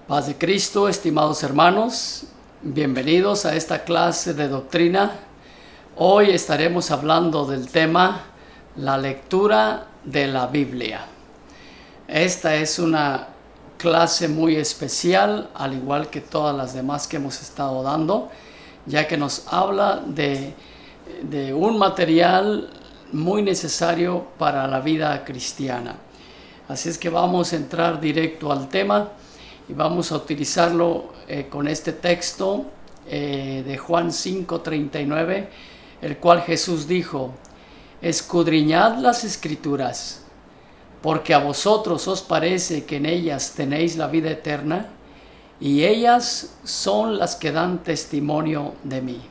Paz de Cristo, estimados hermanos, bienvenidos a esta clase de doctrina. Hoy estaremos hablando del tema la lectura de la Biblia. Esta es una clase muy especial, al igual que todas las demás que hemos estado dando, ya que nos habla de un material muy necesario para la vida cristiana. Así es que vamos a entrar directo al tema y vamos a utilizarlo con este texto de Juan 5:39, el cual Jesús dijo: escudriñad las Escrituras, porque a vosotros os parece que en ellas tenéis la vida eterna, y ellas son las que dan testimonio de mí.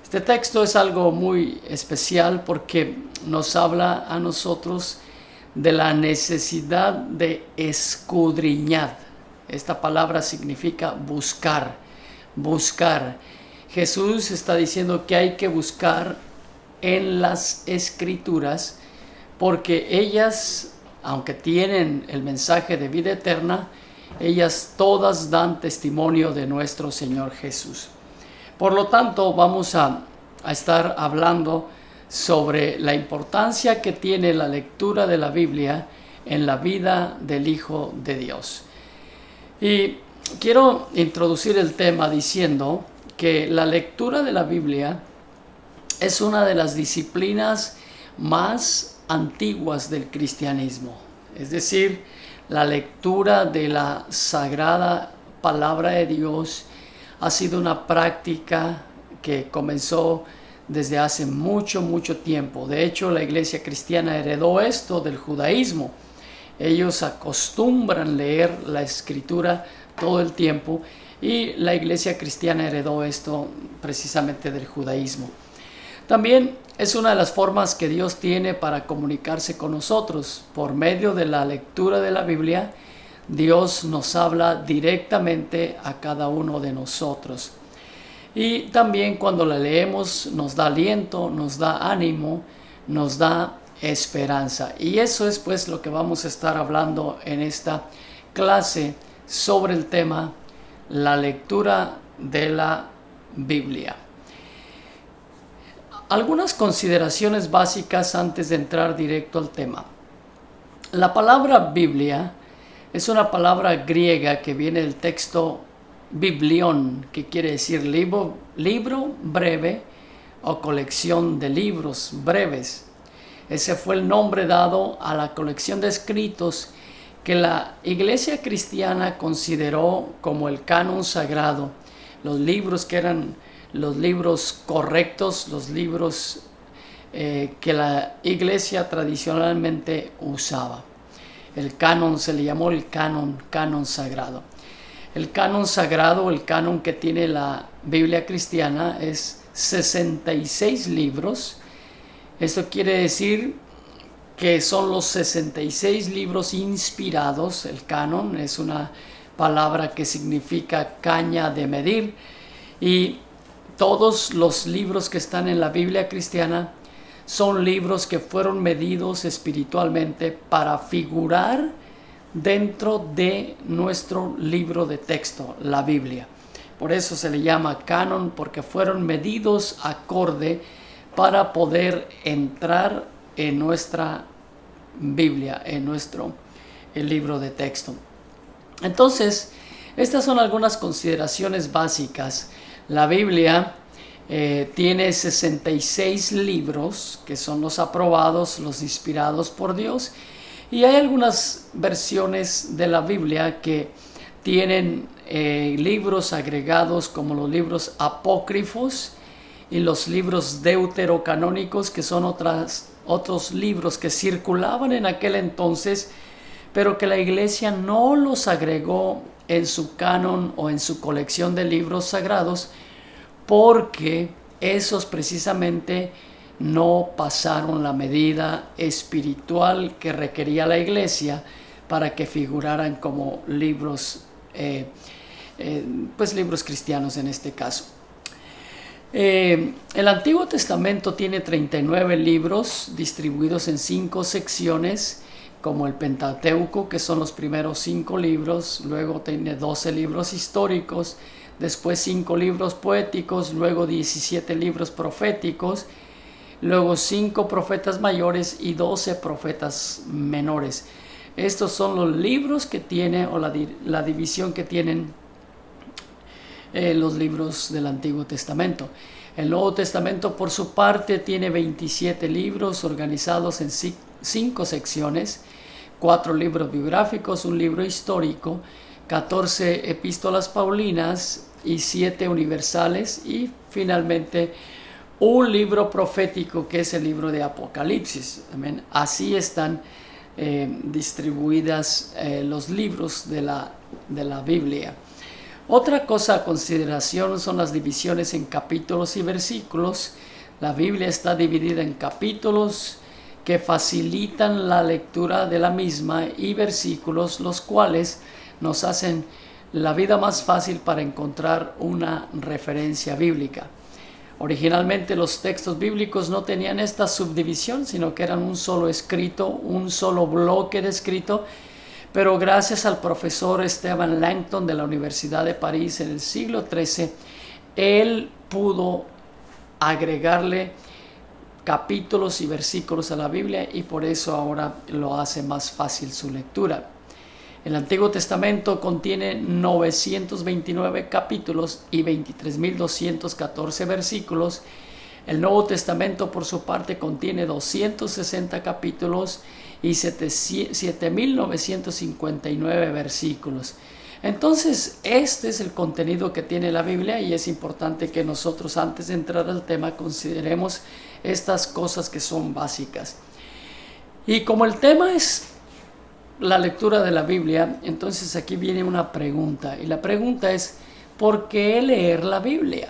Este texto es algo muy especial porque nos habla a nosotros de la necesidad de escudriñar. Esta palabra significa buscar, buscar. Jesús está diciendo que hay que buscar en las Escrituras porque ellas, aunque tienen el mensaje de vida eterna, ellas todas dan testimonio de nuestro Señor Jesús. Por lo tanto, vamos a estar hablando sobre la importancia que tiene la lectura de la Biblia en la vida del Hijo de Dios. Y quiero introducir el tema diciendo que la lectura de la Biblia es una de las disciplinas más antiguas del cristianismo. Es decir, la lectura de la sagrada palabra de Dios ha sido una práctica que comenzó desde hace mucho tiempo. De hecho, la iglesia cristiana heredó esto del judaísmo. Ellos acostumbran leer la Escritura todo el tiempo y la iglesia cristiana heredó esto precisamente del judaísmo. También es una de las formas que Dios tiene para comunicarse con nosotros. Por medio de la lectura de la Biblia, Dios nos habla directamente a cada uno de nosotros. Y también cuando la leemos nos da aliento, nos da ánimo, nos da esperanza. Y eso es pues lo que vamos a estar hablando en esta clase sobre el tema la lectura de la Biblia. Algunas consideraciones básicas antes de entrar directo al tema. La palabra Biblia es una palabra griega que viene del texto biblión, que quiere decir libro breve o colección de libros breves. Ese fue el nombre dado a la colección de escritos que la iglesia cristiana consideró como el canon sagrado, los libros que eran los libros correctos, los libros que la iglesia tradicionalmente usaba. El canon se le llamó el canon sagrado. El canon sagrado, el canon que tiene la Biblia cristiana, es 66 libros. Esto quiere decir que son los 66 libros inspirados. El canon es una palabra que significa caña de medir, y todos los libros que están en la Biblia cristiana son libros que fueron medidos espiritualmente para figurar dentro de nuestro libro de texto, la Biblia. Por eso se le llama canon, porque fueron medidos acorde para poder entrar en nuestra Biblia, en el libro de texto. Entonces, estas son algunas consideraciones básicas. La Biblia tiene 66 libros, que son los aprobados, los inspirados por Dios, y hay algunas versiones de la Biblia que tienen libros agregados, como los libros apócrifos y los libros deuterocanónicos, que son otros libros que circulaban en aquel entonces, pero que la iglesia no los agregó en su canon o en su colección de libros sagrados, porque esos precisamente no pasaron la medida espiritual que requería la iglesia para que figuraran como libros, libros cristianos en este caso. El Antiguo Testamento tiene 39 libros distribuidos en 5 secciones como el Pentateuco, que son los primeros 5 libros, luego tiene 12 libros históricos, después 5 libros poéticos, luego 17 libros proféticos, luego 5 profetas mayores y 12 profetas menores. Estos son los libros que tiene, o la división que tienen los libros del Antiguo Testamento. El Nuevo Testamento, por su parte, tiene 27 libros organizados en 5 secciones, 4 libros biográficos, un libro histórico, 14 epístolas paulinas y 7 universales, y finalmente un libro profético que es el libro de Apocalipsis. Amén. Así están distribuidas los libros de la Biblia. Otra cosa a consideración son las divisiones en capítulos y versículos. La Biblia está dividida en capítulos que facilitan la lectura de la misma y versículos, los cuales nos hacen la vida más fácil para encontrar una referencia bíblica. Originalmente los textos bíblicos no tenían esta subdivisión, sino que eran un solo escrito, un solo bloque de escrito, pero gracias al profesor Stephen Langton de la Universidad de París en el siglo XIII, él pudo agregarle capítulos y versículos a la Biblia, y por eso ahora lo hace más fácil su lectura. El Antiguo Testamento contiene 929 capítulos y 23.214 versículos. El Nuevo Testamento, por su parte, contiene 260 capítulos y 7.959 versículos. Entonces, este es el contenido que tiene la Biblia, y es importante que nosotros, antes de entrar al tema, consideremos estas cosas que son básicas. Y como el tema es la lectura de la Biblia, entonces aquí viene una pregunta, y la pregunta es: ¿por qué leer la Biblia?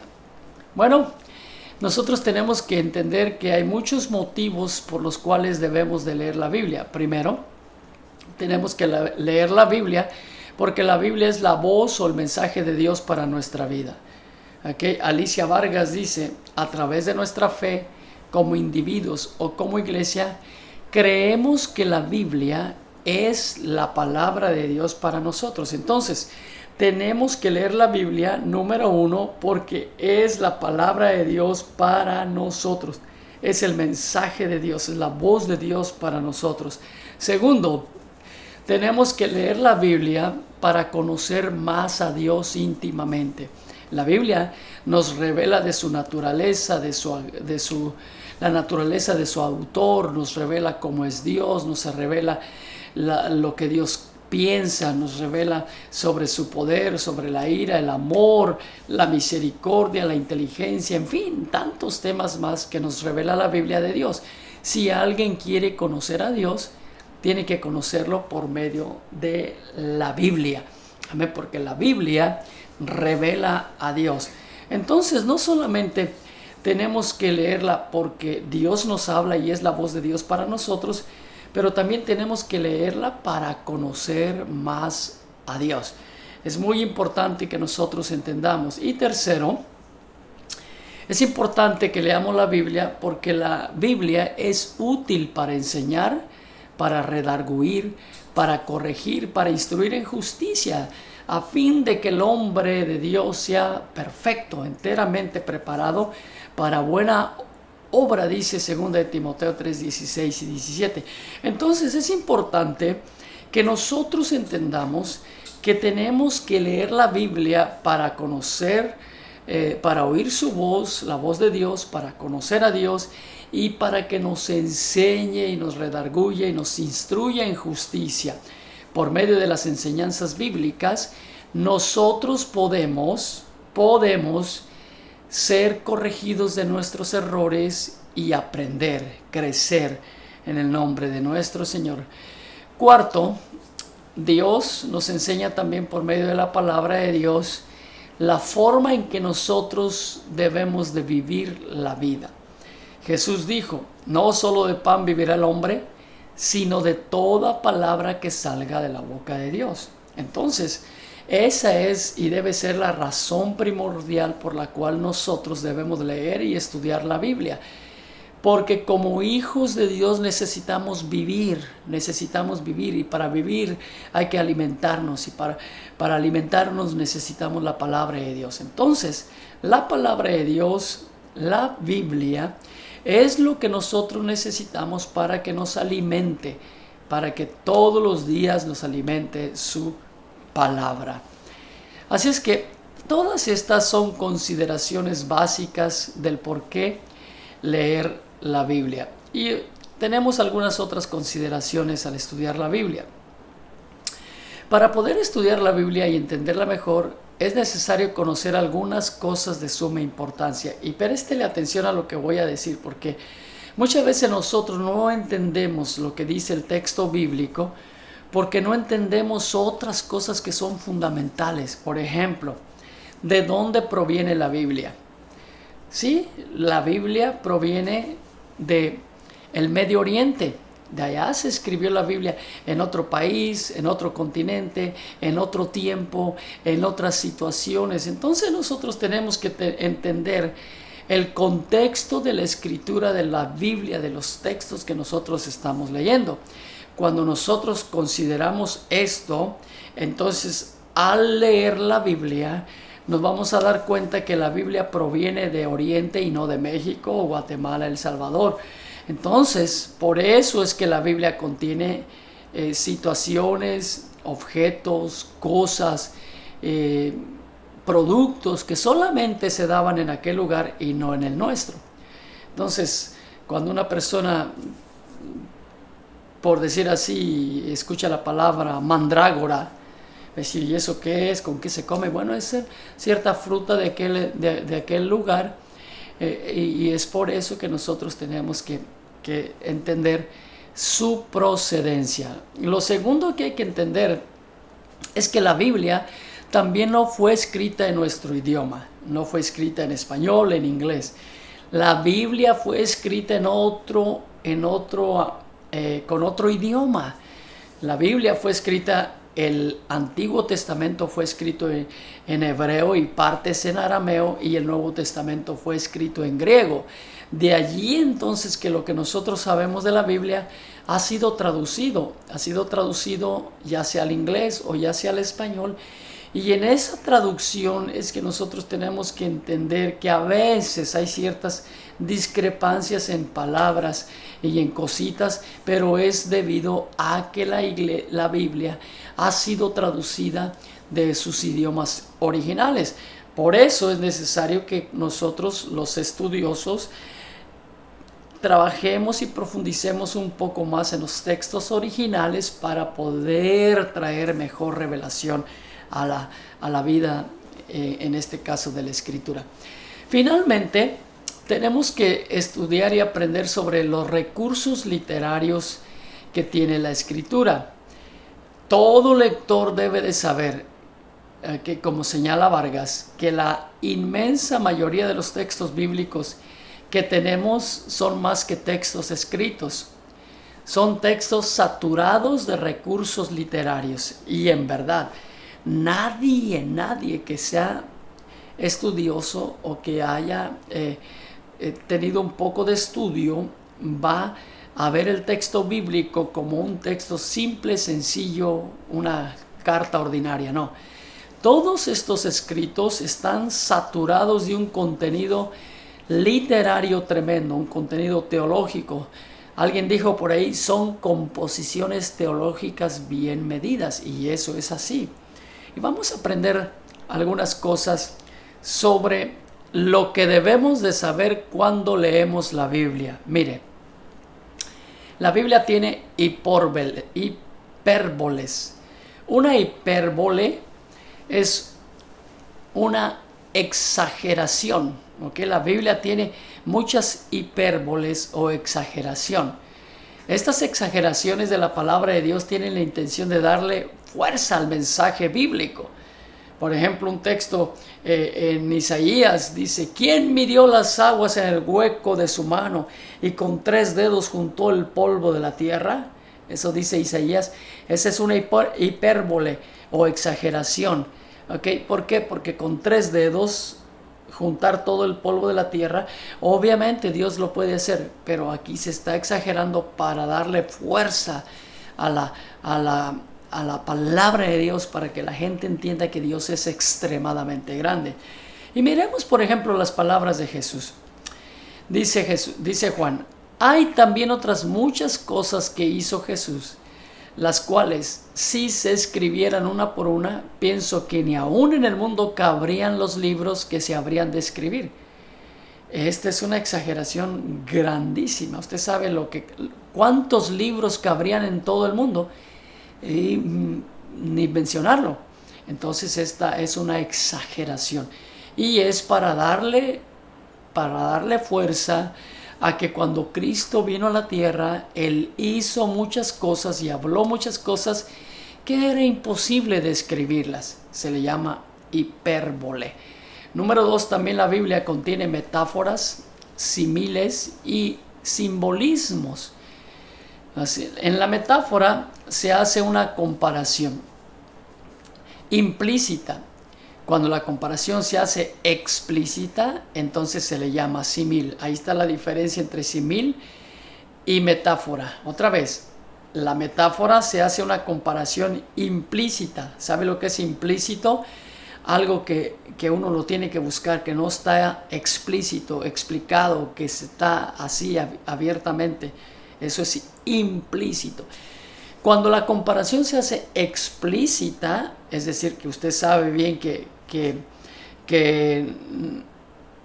Bueno, nosotros tenemos que entender que hay muchos motivos por los cuales debemos de leer la Biblia. Primero, tenemos que leer la Biblia porque la Biblia es la voz o el mensaje de Dios para nuestra vida. Okay. Alicia Vargas dice: a través de nuestra fe, como individuos o como iglesia, creemos que la Biblia es la palabra de Dios para nosotros. Entonces, tenemos que leer la Biblia, número 1, porque es la palabra de Dios para nosotros. Es el mensaje de Dios, es la voz de Dios para nosotros. Segundo, tenemos que leer la Biblia para conocer más a Dios íntimamente. La Biblia nos revela de su naturaleza, la naturaleza de su autor, nos revela cómo es Dios, nos revela lo que Dios piensa, nos revela sobre su poder, sobre la ira, el amor, la misericordia, la inteligencia, en fin, tantos temas más que nos revela la Biblia de Dios. Si alguien quiere conocer a Dios, tiene que conocerlo por medio de la Biblia. Amén, porque la Biblia revela a Dios. Entonces, no solamente tenemos que leerla porque Dios nos habla y es la voz de Dios para nosotros, pero también tenemos que leerla para conocer más a Dios. Es muy importante que nosotros entendamos. Y tercero, es importante que leamos la Biblia porque la Biblia es útil para enseñar, para redarguir, para corregir, para instruir en justicia, a fin de que el hombre de Dios sea perfecto, enteramente preparado para buena obra, dice 2 de Timoteo 3, 16 y 17. Entonces es importante que nosotros entendamos que tenemos que leer la Biblia para conocer, para oír su voz, la voz de Dios, para conocer a Dios y para que nos enseñe y nos redarguya y nos instruya en justicia. Por medio de las enseñanzas bíblicas, nosotros podemos ser corregidos de nuestros errores y aprender, crecer en el nombre de nuestro Señor. Cuarto, Dios nos enseña también por medio de la palabra de Dios la forma en que nosotros debemos de vivir la vida. Jesús dijo: no solo de pan vivirá el hombre, sino de toda palabra que salga de la boca de Dios. Entonces, esa es y debe ser la razón primordial por la cual nosotros debemos leer y estudiar la Biblia. Porque como hijos de Dios necesitamos vivir, y para vivir hay que alimentarnos, y para alimentarnos necesitamos la palabra de Dios. Entonces, la palabra de Dios, la Biblia, es lo que nosotros necesitamos para que nos alimente, para que todos los días nos alimente su palabra. Así es que todas estas son consideraciones básicas del por qué leer la Biblia. Y tenemos algunas otras consideraciones al estudiar la Biblia. Para poder estudiar la Biblia y entenderla mejor, es necesario conocer algunas cosas de suma importancia. Y préstele atención a lo que voy a decir, porque muchas veces nosotros no entendemos lo que dice el texto bíblico, porque no entendemos otras cosas que son fundamentales. Por ejemplo, ¿de dónde proviene la Biblia? Sí, la Biblia proviene de el Medio Oriente. De allá se escribió la Biblia, en otro país, en otro continente, en otro tiempo, en otras situaciones. Entonces nosotros tenemos que entender el contexto de la escritura de la Biblia, de los textos que nosotros estamos leyendo. Cuando nosotros consideramos esto, entonces al leer la Biblia nos vamos a dar cuenta que la Biblia proviene de Oriente y no de México, Guatemala, El Salvador. Entonces, por eso es que la Biblia contiene situaciones, objetos, cosas, productos que solamente se daban en aquel lugar y no en el nuestro. Entonces, cuando una persona, por decir así, escucha la palabra mandrágora, decir, ¿y eso qué es? ¿Con qué se come? Bueno, es cierta fruta de aquel lugar, y es por eso que nosotros tenemos que entender su procedencia. Lo segundo que hay que entender es que la Biblia también no fue escrita en nuestro idioma, no fue escrita en español, en inglés. La Biblia fue escrita con otro idioma. La Biblia fue escrita, el Antiguo Testamento fue escrito en hebreo y partes en arameo, y el Nuevo Testamento fue escrito en griego. De allí entonces que lo que nosotros sabemos de la Biblia ha sido traducido ya sea al inglés o ya sea al español, y en esa traducción es que nosotros tenemos que entender que a veces hay ciertas discrepancias en palabras y en cositas, pero es debido a que la Biblia ha sido traducida de sus idiomas originales. Por eso es necesario que nosotros, los estudiosos, trabajemos y profundicemos un poco más en los textos originales para poder traer mejor revelación a la vida, en este caso de la Escritura. Finalmente, tenemos que estudiar y aprender sobre los recursos literarios que tiene la Escritura. Todo lector debe de saber que, como señala Vargas, que la inmensa mayoría de los textos bíblicos que tenemos son más que textos escritos. Son textos saturados de recursos literarios. Y en verdad, nadie que sea estudioso o que haya tenido un poco de estudio va a ver el texto bíblico como un texto simple, sencillo, una carta ordinaria. No. Todos estos escritos están saturados de un contenido literario tremendo, un contenido teológico. Alguien dijo por ahí, son composiciones teológicas bien medidas, y eso es así. Y vamos a aprender algunas cosas sobre lo que debemos de saber cuando leemos la Biblia. Mire, la Biblia tiene hipérboles. Una hipérbole es una exageración, ¿ok? La Biblia tiene muchas hipérboles o exageración. Estas exageraciones de la palabra de Dios tienen la intención de darle fuerza al mensaje bíblico. Por ejemplo, un texto en Isaías dice, ¿quién midió las aguas en el hueco de su mano y con 3 dedos juntó el polvo de la tierra? Eso dice Isaías. Esa es una hipérbole o exageración. ¿Okay? ¿Por qué? Porque con 3 dedos juntar todo el polvo de la tierra. Obviamente Dios lo puede hacer, pero aquí se está exagerando para darle fuerza a la palabra de Dios, para que la gente entienda que Dios es extremadamente grande. Y miremos, por ejemplo, las palabras de Jesús. Dice Juan: hay también otras muchas cosas que hizo Jesús, las cuales, si se escribieran una por una, pienso que ni aún en el mundo cabrían los libros que se habrían de escribir. Esta es una exageración grandísima. Usted sabe cuántos libros cabrían en todo el mundo, y ni mencionarlo. Entonces esta es una exageración, y es para darle fuerza a que cuando Cristo vino a la tierra, Él hizo muchas cosas y habló muchas cosas que era imposible describirlas. Se le llama hipérbole. Número 2, también la Biblia contiene metáforas, símiles y simbolismos. Así, en la metáfora se hace una comparación implícita. Cuando la comparación se hace explícita, entonces se le llama símil. Ahí está la diferencia entre símil y metáfora. Otra vez, la metáfora se hace una comparación implícita. ¿Sabe lo que es implícito? Algo que uno lo tiene que buscar, que no está explícito, explicado, que está así abiertamente. Eso es implícito. Cuando la comparación se hace explícita, es decir, que usted sabe bien que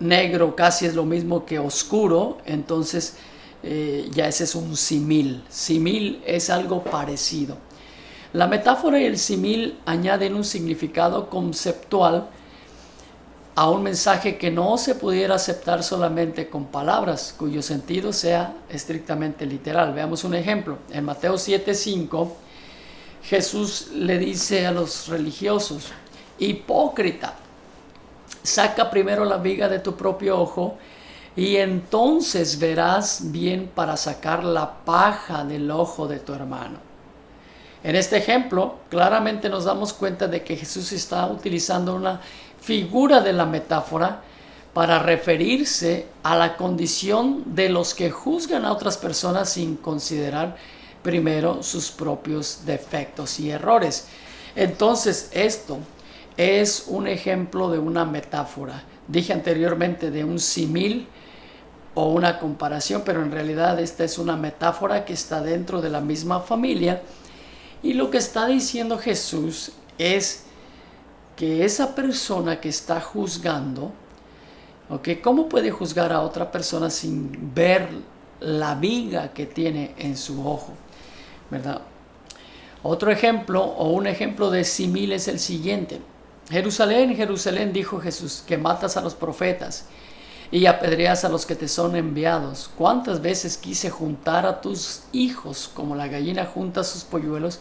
negro casi es lo mismo que oscuro, entonces ya ese es un símil. Símil es algo parecido. La metáfora y el símil añaden un significado conceptual a un mensaje que no se pudiera aceptar solamente con palabras, cuyo sentido sea estrictamente literal. Veamos un ejemplo. En Mateo 7:5, Jesús le dice a los religiosos: hipócrita, saca primero la viga de tu propio ojo, y entonces verás bien para sacar la paja del ojo de tu hermano. En este ejemplo, claramente nos damos cuenta de que Jesús está utilizando una figura de la metáfora para referirse a la condición de los que juzgan a otras personas sin considerar primero sus propios defectos y errores. Entonces, esto es un ejemplo de una metáfora. Dije anteriormente de un símil o una comparación, pero en realidad esta es una metáfora que está dentro de la misma familia. Y lo que está diciendo Jesús es que esa persona que está juzgando, ¿cómo puede juzgar a otra persona sin ver la viga que tiene en su ojo? ¿Verdad? Otro ejemplo, o un ejemplo de símil, es el siguiente. Jerusalén, Jerusalén, dijo Jesús, que matas a los profetas y apedreas a los que te son enviados. ¿Cuántas veces quise juntar a tus hijos como la gallina junta sus polluelos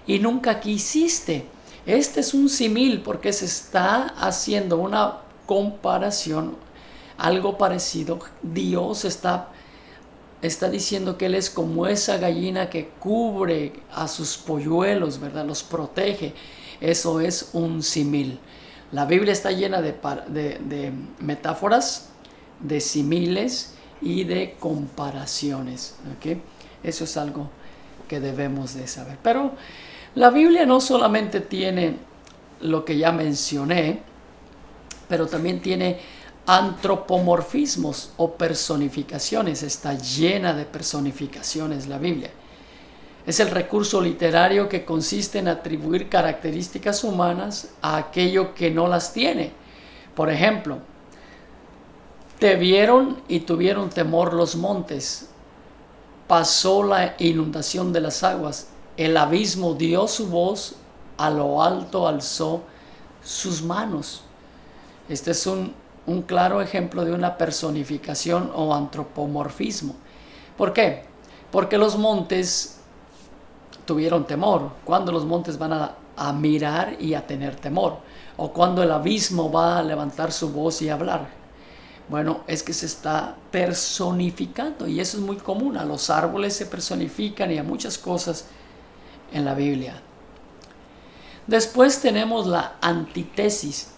y nunca quisiste? Este es un símil porque se está haciendo una comparación, algo parecido. Dios está diciendo que Él es como esa gallina que cubre a sus polluelos, ¿verdad? Los protege. Eso es un símil. La Biblia está llena de metáforas, de símiles y de comparaciones. ¿Okay? Eso es algo que debemos de saber. Pero la Biblia no solamente tiene lo que ya mencioné, pero también tiene antropomorfismos o personificaciones. Está llena de personificaciones la Biblia. Es el recurso literario que consiste en atribuir características humanas a aquello que no las tiene. Por ejemplo, te vieron y tuvieron temor los montes. Pasó la inundación de las aguas. El abismo dio su voz, a lo alto alzó sus manos. Este es un claro ejemplo de una personificación o antropomorfismo. ¿Por qué? Porque los montes tuvieron temor. ¿Cuándo los montes van a mirar y a tener temor? ¿O cuando el abismo va a levantar su voz y hablar? Bueno, es que se está personificando, y eso es muy común. A los árboles se personifican y a muchas cosas en la Biblia. Después tenemos la antítesis.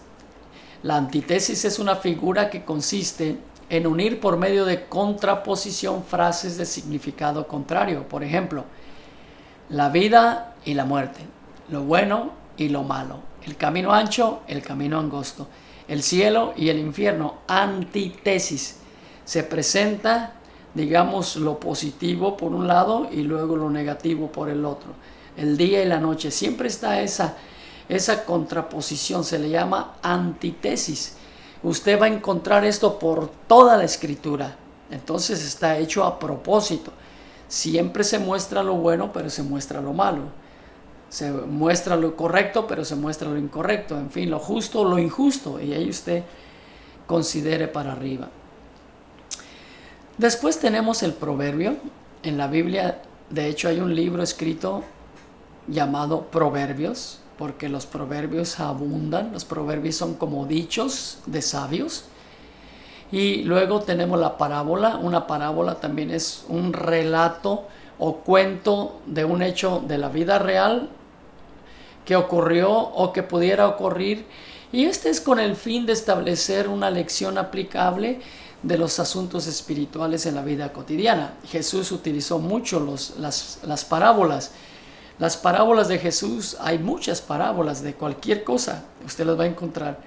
La antítesis es una figura que consiste en unir por medio de contraposición frases de significado contrario. Por ejemplo, la vida y la muerte, lo bueno y lo malo, el camino ancho, el camino angosto, el cielo y el infierno. Antítesis. Se presenta, digamos, lo positivo por un lado y luego lo negativo por el otro. El día y la noche. Siempre está esa contraposición, se le llama antítesis. Usted va a encontrar esto por toda la escritura. Entonces está hecho a propósito. Siempre se muestra lo bueno, pero se muestra lo malo. Se muestra lo correcto, pero se muestra lo incorrecto. En fin, lo justo, lo injusto. Y ahí usted considere para arriba. Después tenemos el proverbio. En la Biblia, de hecho, hay un libro escrito llamado Proverbios, porque los proverbios abundan. Los proverbios son como dichos de sabios. Y luego tenemos la parábola. Una parábola también es un relato o cuento de un hecho de la vida real que ocurrió o que pudiera ocurrir. Y este es con el fin de establecer una lección aplicable de los asuntos espirituales en la vida cotidiana. Jesús utilizó mucho las parábolas. Las parábolas de Jesús, hay muchas parábolas de cualquier cosa, usted las va a encontrar.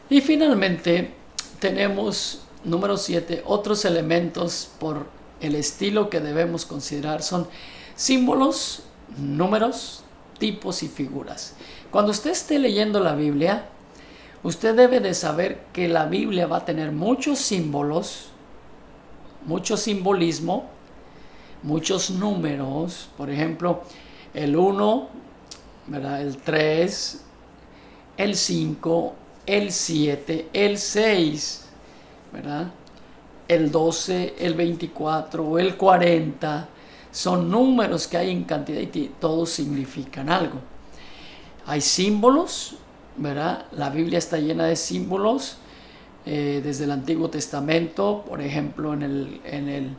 Y finalmente tenemos, número 7, otros elementos por el estilo que debemos considerar son símbolos, números, tipos y figuras. Cuando usted esté leyendo la Biblia, usted debe de saber que la Biblia va a tener muchos símbolos, mucho simbolismo, muchos números. Por ejemplo, el 1, ¿verdad? El 3, el 5, el 7, el 6, ¿verdad? El 12, el 24, el 40, son números que hay en cantidad y todos significan algo. Hay símbolos, ¿verdad? La Biblia está llena de símbolos desde el Antiguo Testamento. Por ejemplo, en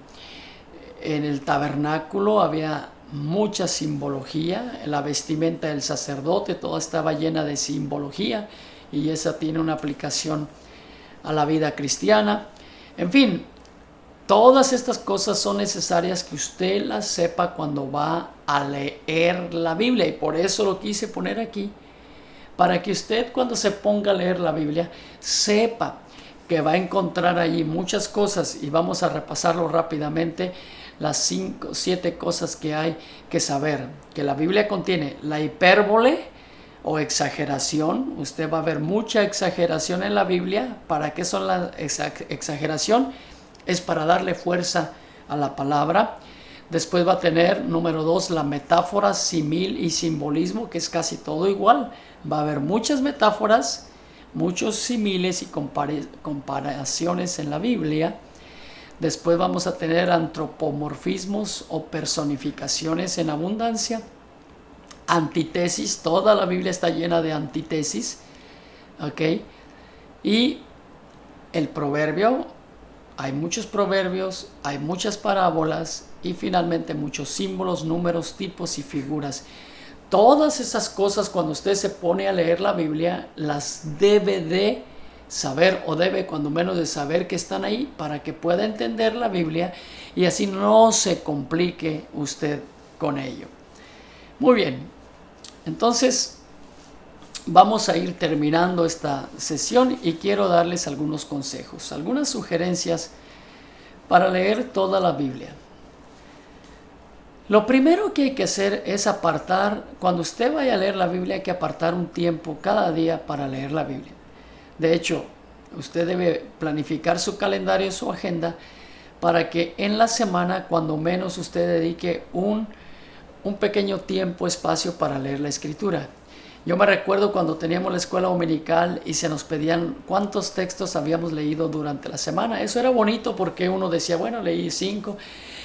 el tabernáculo había mucha simbología. En la vestimenta del sacerdote toda estaba llena de simbología, y esa tiene una aplicación a la vida cristiana. En fin, todas estas cosas son necesarias que usted las sepa cuando va a leer la Biblia, y por eso lo quise poner aquí, para que usted cuando se ponga a leer la Biblia sepa que va a encontrar allí muchas cosas, y vamos a repasarlo rápidamente. Las 5, 7 cosas que hay que saber. Que la Biblia contiene la hipérbole o exageración. Usted va a ver mucha exageración en la Biblia. ¿Para qué son la exageración? Es para darle fuerza a la palabra. Después va a tener, número 2, la metáfora, simil y simbolismo, que es casi todo igual. Va a haber muchas metáforas, muchos similes y comparaciones en la Biblia. Después vamos a tener antropomorfismos o personificaciones en abundancia. Antítesis, toda la Biblia está llena de antítesis. ¿Ok? Y el proverbio, hay muchos proverbios, hay muchas parábolas y finalmente muchos símbolos, números, tipos y figuras. Todas esas cosas, cuando usted se pone a leer la Biblia, las debe de saber, o debe cuando menos de saber que están ahí, para que pueda entender la Biblia y así no se complique usted con ello. Muy bien, entonces vamos a ir terminando esta sesión y quiero darles algunos consejos, algunas sugerencias para leer toda la Biblia. Lo primero que hay que hacer es apartar, cuando usted vaya a leer la Biblia, hay que apartar un tiempo cada día para leer la Biblia. De hecho, usted debe planificar su calendario, su agenda, para que en la semana, cuando menos, usted dedique un pequeño tiempo, espacio para leer la Escritura. Yo me recuerdo cuando teníamos la escuela dominical y se nos pedían cuántos textos habíamos leído durante la semana. Eso era bonito porque uno decía, bueno, leí 5.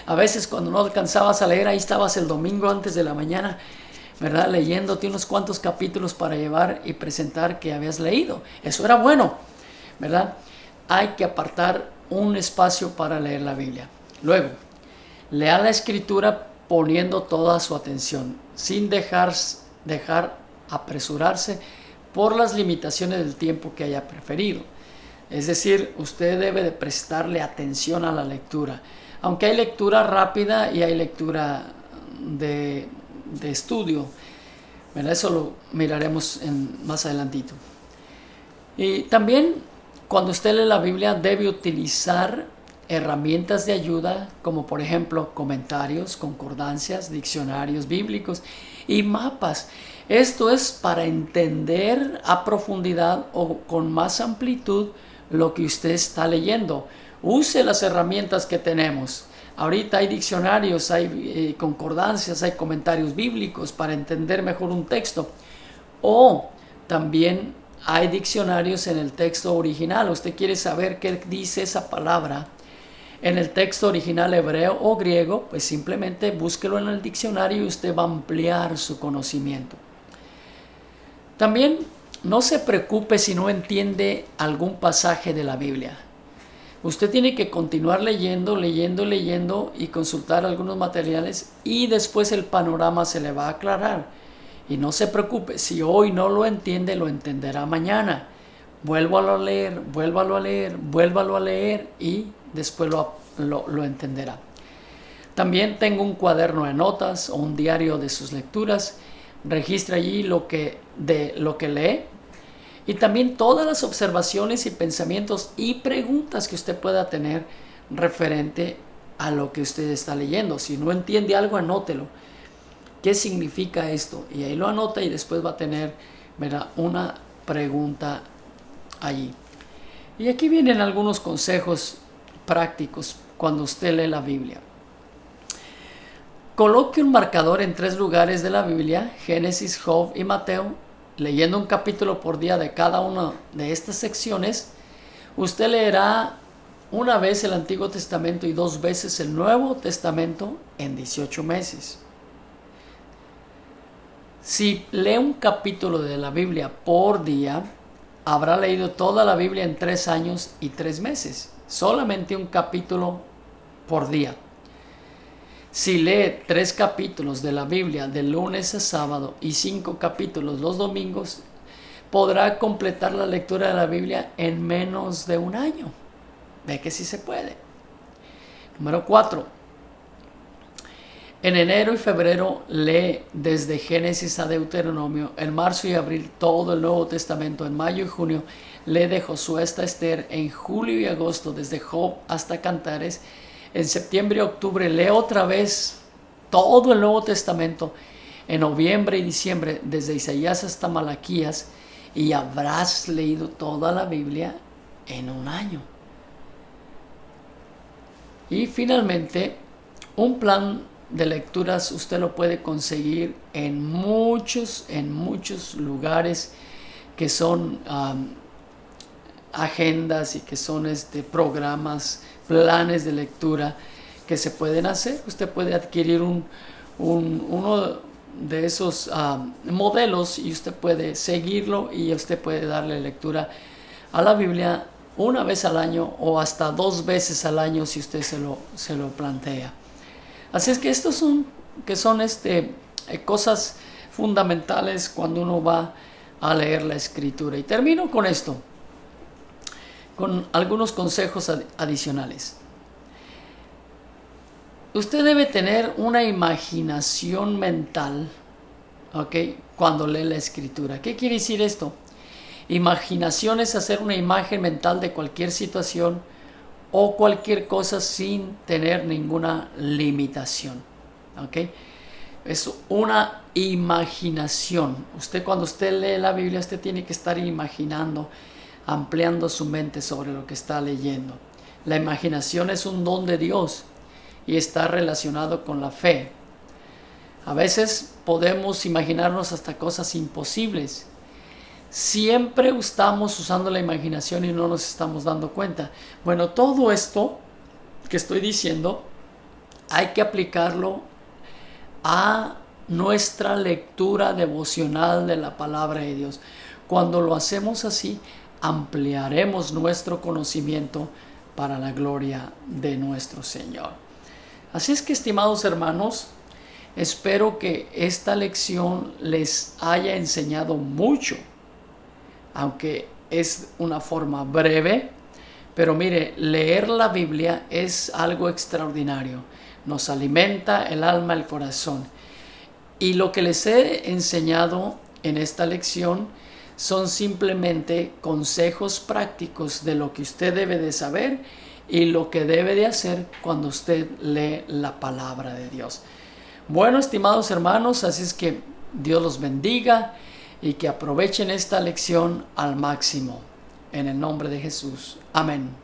A veces cuando no alcanzabas a leer, ahí estabas el domingo antes de la mañana, ¿verdad? Leyéndote unos cuantos capítulos para llevar y presentar que habías leído. Eso era bueno, ¿verdad? Hay que apartar un espacio para leer la Biblia. Luego, lea la Escritura poniendo toda su atención, sin dejar apresurarse por las limitaciones del tiempo que haya preferido. Es decir, usted debe de prestarle atención a la lectura. Aunque hay lectura rápida y hay lectura de estudio, ¿verdad? Eso lo miraremos más adelantito. Y también cuando usted lee la Biblia debe utilizar herramientas de ayuda como por ejemplo comentarios, concordancias, diccionarios bíblicos y mapas. Esto es para entender a profundidad o con más amplitud lo que usted está leyendo. Use las herramientas que tenemos. Ahorita hay diccionarios, hay concordancias, hay comentarios bíblicos para entender mejor un texto. O también hay diccionarios en el texto original. Usted quiere saber qué dice esa palabra en el texto original hebreo o griego, pues simplemente búsquelo en el diccionario y usted va a ampliar su conocimiento. También no se preocupe si no entiende algún pasaje de la Biblia. Usted tiene que continuar leyendo y consultar algunos materiales y después el panorama se le va a aclarar. Y no se preocupe, si hoy no lo entiende, lo entenderá mañana. Vuélvalo a leer y después lo entenderá. También tengo un cuaderno de notas o un diario de sus lecturas. Registra allí lo que lee y también todas las observaciones y pensamientos y preguntas que usted pueda tener referente a lo que usted está leyendo. Si no entiende algo, anótelo. ¿Qué significa esto? Y ahí lo anota y después va a tener, ¿verdad?, una pregunta allí. Y aquí vienen algunos consejos prácticos cuando usted lee la Biblia. Coloque un marcador en 3 lugares de la Biblia, Génesis, Job y Mateo, leyendo un capítulo por día de cada una de estas secciones. Usted leerá una vez el Antiguo Testamento y 2 veces el Nuevo Testamento en 18 meses. Si lee un capítulo de la Biblia por día, habrá leído toda la Biblia en 3 años y 3 meses. Solamente un capítulo por día. Si lee 3 capítulos de la Biblia de lunes a sábado y 5 capítulos los domingos, podrá completar la lectura de la Biblia en menos de un año. Ve que sí se puede. Número 4. En enero y febrero lee desde Génesis a Deuteronomio. En marzo y abril todo el Nuevo Testamento. En mayo y junio lee de Josué hasta Esther. En julio y agosto desde Job hasta Cantares. En septiembre y octubre lee otra vez todo el Nuevo Testamento. En noviembre y diciembre desde Isaías hasta Malaquías. Y habrás leído toda la Biblia en un año. Y finalmente, un plan de lecturas usted lo puede conseguir en muchos lugares que son agendas y que son programas, planes de lectura que se pueden hacer. Usted puede adquirir uno de esos modelos y usted puede seguirlo y usted puede darle lectura a la Biblia una vez al año o hasta 2 veces al año si usted se lo plantea. Así es que estos son cosas fundamentales cuando uno va a leer la Escritura. Y termino con esto, con algunos consejos adicionales. Usted debe tener una imaginación mental, ¿ok?, cuando lee la Escritura. ¿Qué quiere decir esto? Imaginación es hacer una imagen mental de cualquier situación o cualquier cosa sin tener ninguna limitación. ¿Ok? Es una imaginación. Cuando usted lee la Biblia, usted tiene que estar imaginando, ampliando su mente sobre lo que está leyendo. La imaginación es un don de Dios y está relacionado con la fe. A veces podemos imaginarnos hasta cosas imposibles. Siempre estamos usando la imaginación y no nos estamos dando cuenta. Bueno, todo esto que estoy diciendo hay que aplicarlo a nuestra lectura devocional de la palabra de Dios. Cuando lo hacemos así, ampliaremos nuestro conocimiento para la gloria de nuestro Señor. Así es que, estimados hermanos, espero que esta lección les haya enseñado mucho aunque es una forma breve. Pero mire, leer la Biblia es algo extraordinario. Nos alimenta el alma, el corazón. Y lo que les he enseñado en esta lección son simplemente consejos prácticos de lo que usted debe de saber y lo que debe de hacer cuando usted lee la palabra de Dios. Bueno, estimados hermanos, así es que Dios los bendiga y que aprovechen esta lección al máximo. En el nombre de Jesús. Amén.